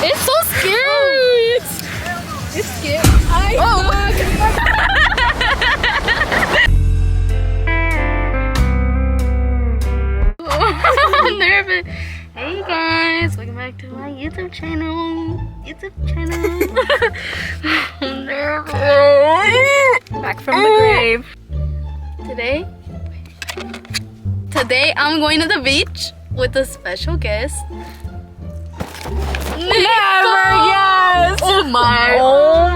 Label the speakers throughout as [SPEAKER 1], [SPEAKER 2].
[SPEAKER 1] It's so scary. It's scary. I'm nervous. Hey guys, welcome back to my YouTube channel. I'm nervous.
[SPEAKER 2] Back from the grave.
[SPEAKER 1] Today I'm going to the beach with a special guest.
[SPEAKER 2] Never guess.
[SPEAKER 1] Oh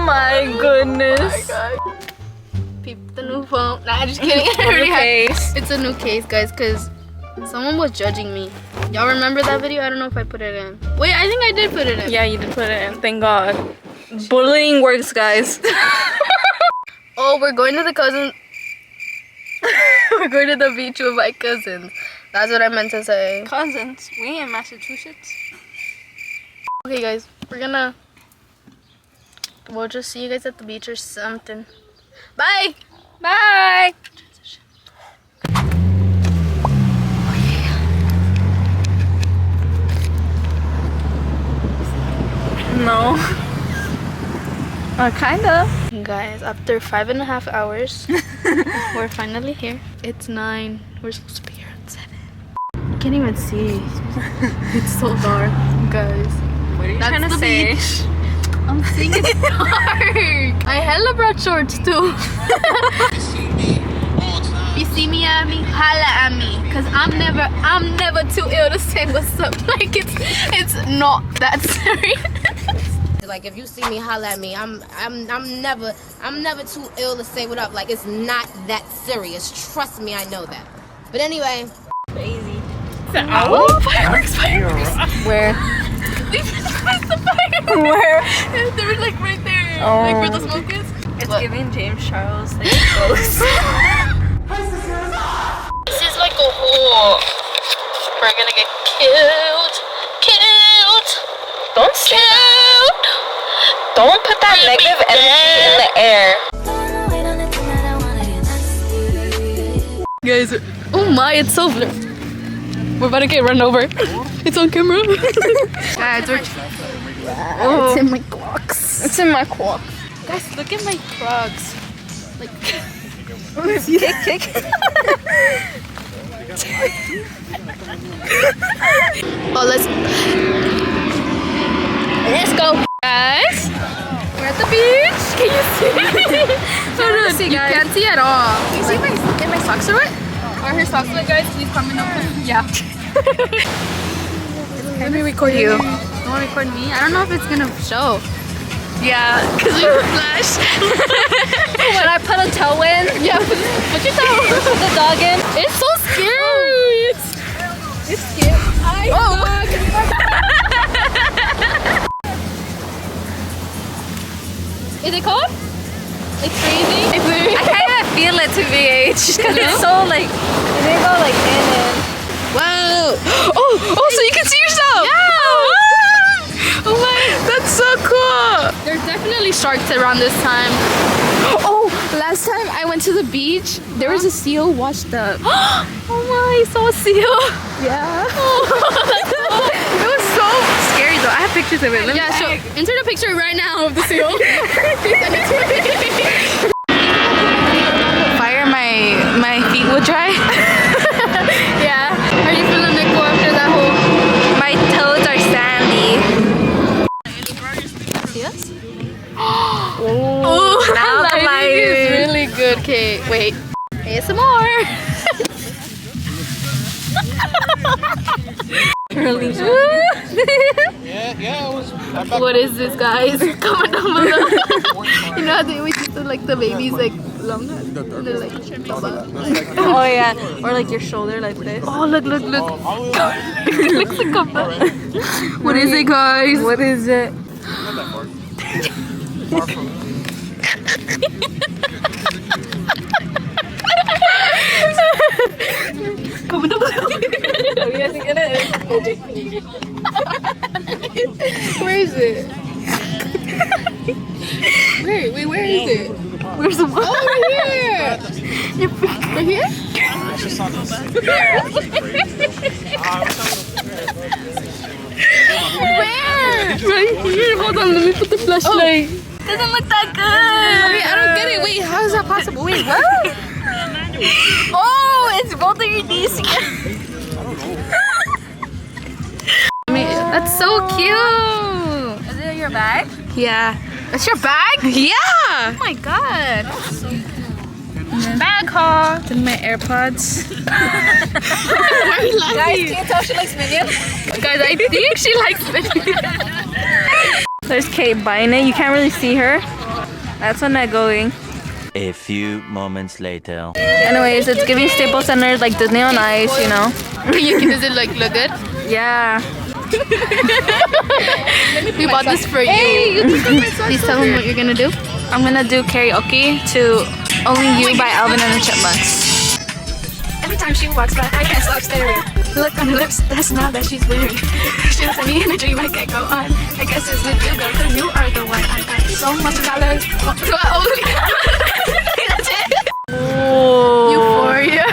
[SPEAKER 1] my
[SPEAKER 2] goodness.
[SPEAKER 1] Peep the new phone. Nah, just kidding.
[SPEAKER 2] New case.
[SPEAKER 1] It's a new case, guys, because someone was judging me. Y'all remember that video? I don't know if I put it in. Wait, I think I did put it in.
[SPEAKER 2] Yeah, you did put it in. Thank God. Bullying works, guys.
[SPEAKER 1] Oh, we're going to the cousin. We're going to the beach with my cousins. That's what I meant to say.
[SPEAKER 2] Cousins. We in Massachusetts.
[SPEAKER 1] Okay, guys, we'll just see you guys at the beach or something. Bye.
[SPEAKER 2] Bye. No. Kinda.
[SPEAKER 1] Guys, after 5.5 hours, we're finally here. It's 9. We're supposed to be here at 7. You can't even see. It's so dark, guys.
[SPEAKER 2] What are you trying to
[SPEAKER 1] the
[SPEAKER 2] say?
[SPEAKER 1] beach. I'm saying it's dark. I hella brought shorts too. You see me at me, holla at me, cause I'm never too ill to say what's up. Like it's not that serious.
[SPEAKER 3] Like if you see me, holla at me. I'm never too ill to say what up. Like it's not that serious. Trust me, I know that. But anyway,
[SPEAKER 2] Crazy.
[SPEAKER 1] Oh, fireworks.
[SPEAKER 2] Where?
[SPEAKER 1] They just the fireworks.
[SPEAKER 2] Where?
[SPEAKER 1] They were like right there,
[SPEAKER 2] Oh.
[SPEAKER 1] like where the smoke is.
[SPEAKER 2] It's
[SPEAKER 1] Look.
[SPEAKER 2] giving James Charles like ghost.
[SPEAKER 1] This is like a hole. We're gonna get killed.
[SPEAKER 2] Don't say that. Don't put that negative energy in the air.
[SPEAKER 1] Guys, oh my, it's so blurry. We're about to get run over. It's on camera. Guys, it's in my Crocs.
[SPEAKER 2] It's in my quack.
[SPEAKER 1] Guys, look at my Crocs. Like,
[SPEAKER 2] Kick.
[SPEAKER 1] oh, let's go, guys. We're at the beach. Can you see? You can't see at all. Can you see my socks are wet? Are her socks wet, guys? Please comment down below. Yeah. Let me record you. You want to record me? I don't know if it's gonna show. Yeah, because we flash.
[SPEAKER 2] When I put a toe in,
[SPEAKER 1] Yeah, put your toe.
[SPEAKER 2] put the dog in.
[SPEAKER 1] It's so scary. It's scary. Is it cold? It's freezing.
[SPEAKER 2] I kind of feel it to VH because it's so like, it didn't go like in and.
[SPEAKER 1] Wow.
[SPEAKER 2] Oh, so you can see yourself.
[SPEAKER 1] Yeah. Oh my.
[SPEAKER 2] That's so cool.
[SPEAKER 1] There's definitely sharks around this time. Oh, last time I went to the beach, there was a seal washed up.
[SPEAKER 2] Oh my, I saw a seal.
[SPEAKER 1] Yeah.
[SPEAKER 2] It was so scary though. I have pictures of it. Let me
[SPEAKER 1] Yeah, so insert a picture right now of the seal.
[SPEAKER 2] fire my feet will dry.
[SPEAKER 1] Yeah. How are you feeling, Nico, after that whole...
[SPEAKER 2] My toes are sandy.
[SPEAKER 1] See us?
[SPEAKER 2] Oh, now the light
[SPEAKER 1] is really good. Okay, wait. ASMR. What is this, guys? Comment down below. You know how they always used to like the babies like long and they're like
[SPEAKER 2] Oh yeah, or like your shoulder like this.
[SPEAKER 1] oh look. It looks like a butt. What is it, guys?
[SPEAKER 2] What is it?
[SPEAKER 1] Comment down below.
[SPEAKER 2] What do you guys think it is?
[SPEAKER 1] Where is it? Where is it? Where's the one? Oh, right here! Right here? Where? Right here. Hold on, let me put the flashlight.
[SPEAKER 2] Doesn't look that good.
[SPEAKER 1] Wait, I don't get it. Wait, how is that possible? Wait, what?
[SPEAKER 2] Oh, it's both of your knees together.
[SPEAKER 1] That's so cute.
[SPEAKER 2] Is it your bag?
[SPEAKER 1] Yeah. That's your bag?
[SPEAKER 2] Yeah.
[SPEAKER 1] Oh my god. That's so cool. Bag haul. Then my AirPods. Why are you laughing?
[SPEAKER 2] Guys, can you tell she likes Minions?
[SPEAKER 1] Guys, I think she likes Minions.
[SPEAKER 2] There's Kate buying it. You can't really see her. That's Annette going.
[SPEAKER 4] A few moments later.
[SPEAKER 2] Anyways, it's giving Staples Center like Disney on Ice, you know?
[SPEAKER 1] Does it like look good?
[SPEAKER 2] Yeah.
[SPEAKER 1] We bought this for you. Hey, please tell them what you're gonna do.
[SPEAKER 2] I'm gonna do karaoke to Only You by Alvin and the Chipmunks.
[SPEAKER 5] Every time she walks by, I can't stop staring. The look on her lips, that's not that she's wearing. She looks at me in a dream, I can't go on. I guess it's with you, girl, cause you are the one. I got so much dollars. Do I only that's it.
[SPEAKER 1] Euphoria.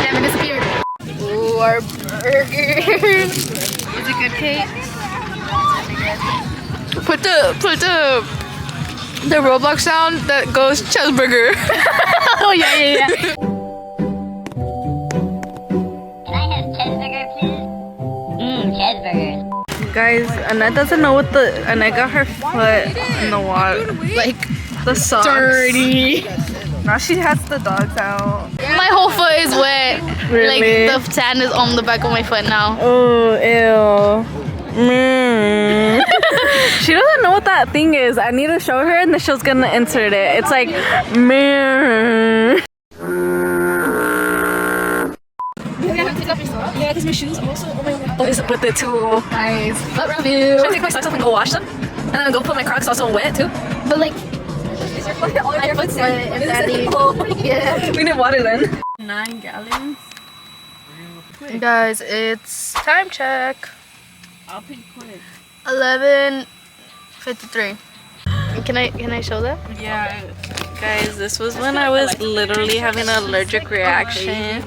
[SPEAKER 1] Damn, it disappeared. Ooh, our burger. Is it good, Kate? Put the Roblox sound that goes cheeseburger. Oh yeah.
[SPEAKER 6] Can I have cheeseburger, please? Cheeseburger.
[SPEAKER 2] Guys, Annette doesn't know what Annette got her foot in the water.
[SPEAKER 1] Like
[SPEAKER 2] The socks.
[SPEAKER 1] dirty.
[SPEAKER 2] Now she has the dogs out.
[SPEAKER 1] My whole foot is wet.
[SPEAKER 2] Really?
[SPEAKER 1] Like the sand is on the back of my foot now.
[SPEAKER 2] Oh, ew. She doesn't know what that thing is. I need to show her and then she's gonna insert it. It's like
[SPEAKER 5] Yeah, because my shoes also, oh my god.
[SPEAKER 2] always with it too.
[SPEAKER 1] Nice. Butt review.
[SPEAKER 5] Should I take my socks off and go wash them? And then go put my Crocs also wet too?
[SPEAKER 1] But like,
[SPEAKER 5] Is your foot, all your foot's
[SPEAKER 1] wet if that needs- yeah.
[SPEAKER 2] We need water then.
[SPEAKER 1] 9 gallons. Guys, it's time check.
[SPEAKER 5] I'll pick quick.
[SPEAKER 1] 11:53. Can I show that?
[SPEAKER 2] Yeah, guys, this was when I was literally having an allergic reaction.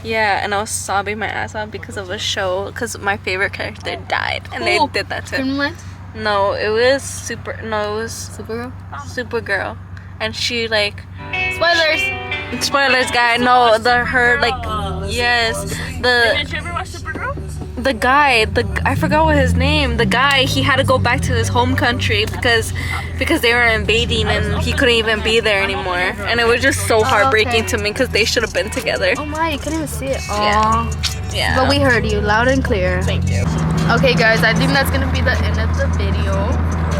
[SPEAKER 2] Yeah, and I was sobbing my ass off because of a show, because my favorite character died, and they did that to him.
[SPEAKER 1] Finland?
[SPEAKER 2] No, it was
[SPEAKER 1] Supergirl?
[SPEAKER 2] Supergirl, and she like
[SPEAKER 1] Spoilers!
[SPEAKER 2] spoilers, guy. No, yes,
[SPEAKER 5] Did you ever watch Supergirl?
[SPEAKER 2] the guy, I forgot what his name. The guy, he had to go back to his home country because they were invading and he couldn't even be there anymore. And it was just so heartbreaking to me because they should have been together.
[SPEAKER 1] Oh my, you couldn't even see it.
[SPEAKER 2] Yeah. Yeah.
[SPEAKER 1] But we heard you loud and clear.
[SPEAKER 2] Thank you.
[SPEAKER 1] Okay guys, I think that's gonna be the end of the video.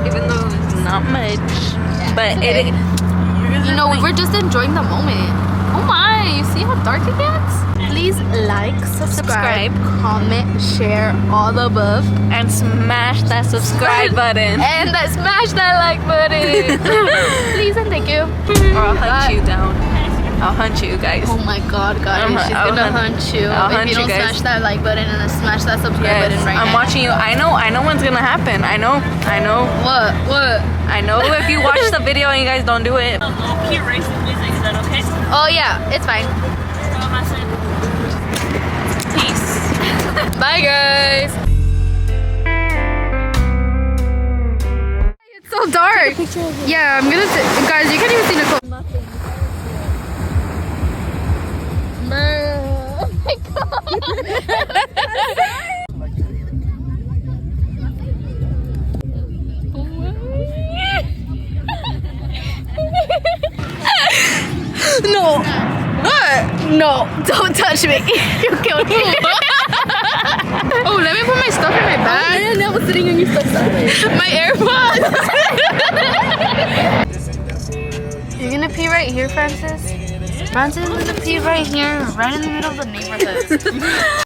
[SPEAKER 2] Even though it's not much, but
[SPEAKER 1] okay. You know, we were just enjoying the moment. Oh my, you see how dark it gets? Please like, subscribe, comment, share, all the above.
[SPEAKER 2] and smash that subscribe button,
[SPEAKER 1] And smash that like button. Please and thank you.
[SPEAKER 2] or I'll hunt you down. I'll hunt you guys.
[SPEAKER 1] Oh my god, guys, she's
[SPEAKER 2] I'll
[SPEAKER 1] gonna
[SPEAKER 2] hunt-
[SPEAKER 1] hunt you
[SPEAKER 2] I'll
[SPEAKER 1] if
[SPEAKER 2] hunt
[SPEAKER 1] you
[SPEAKER 2] you
[SPEAKER 1] don't
[SPEAKER 2] guys.
[SPEAKER 1] smash that like button and smash that subscribe
[SPEAKER 2] Yes,
[SPEAKER 1] button right
[SPEAKER 2] I'm
[SPEAKER 1] now.
[SPEAKER 2] watching you. I know what's gonna happen. I know.
[SPEAKER 1] What?
[SPEAKER 2] I know if you watch the video and you guys don't do it.
[SPEAKER 5] Low-key racing music, is that okay?
[SPEAKER 1] Oh yeah, it's fine.
[SPEAKER 5] Peace.
[SPEAKER 1] Bye guys. It's so dark. Yeah, I'm gonna guys, you can't even see Nicole. Oh my No. What? No, don't touch me. You killed me. Oh, let me put my stuff in my bag. Oh, man, I was sitting on your stuff. My AirPods. You're gonna pee right here, Francis? Francis is gonna pee right here, right in the middle of the neighborhood.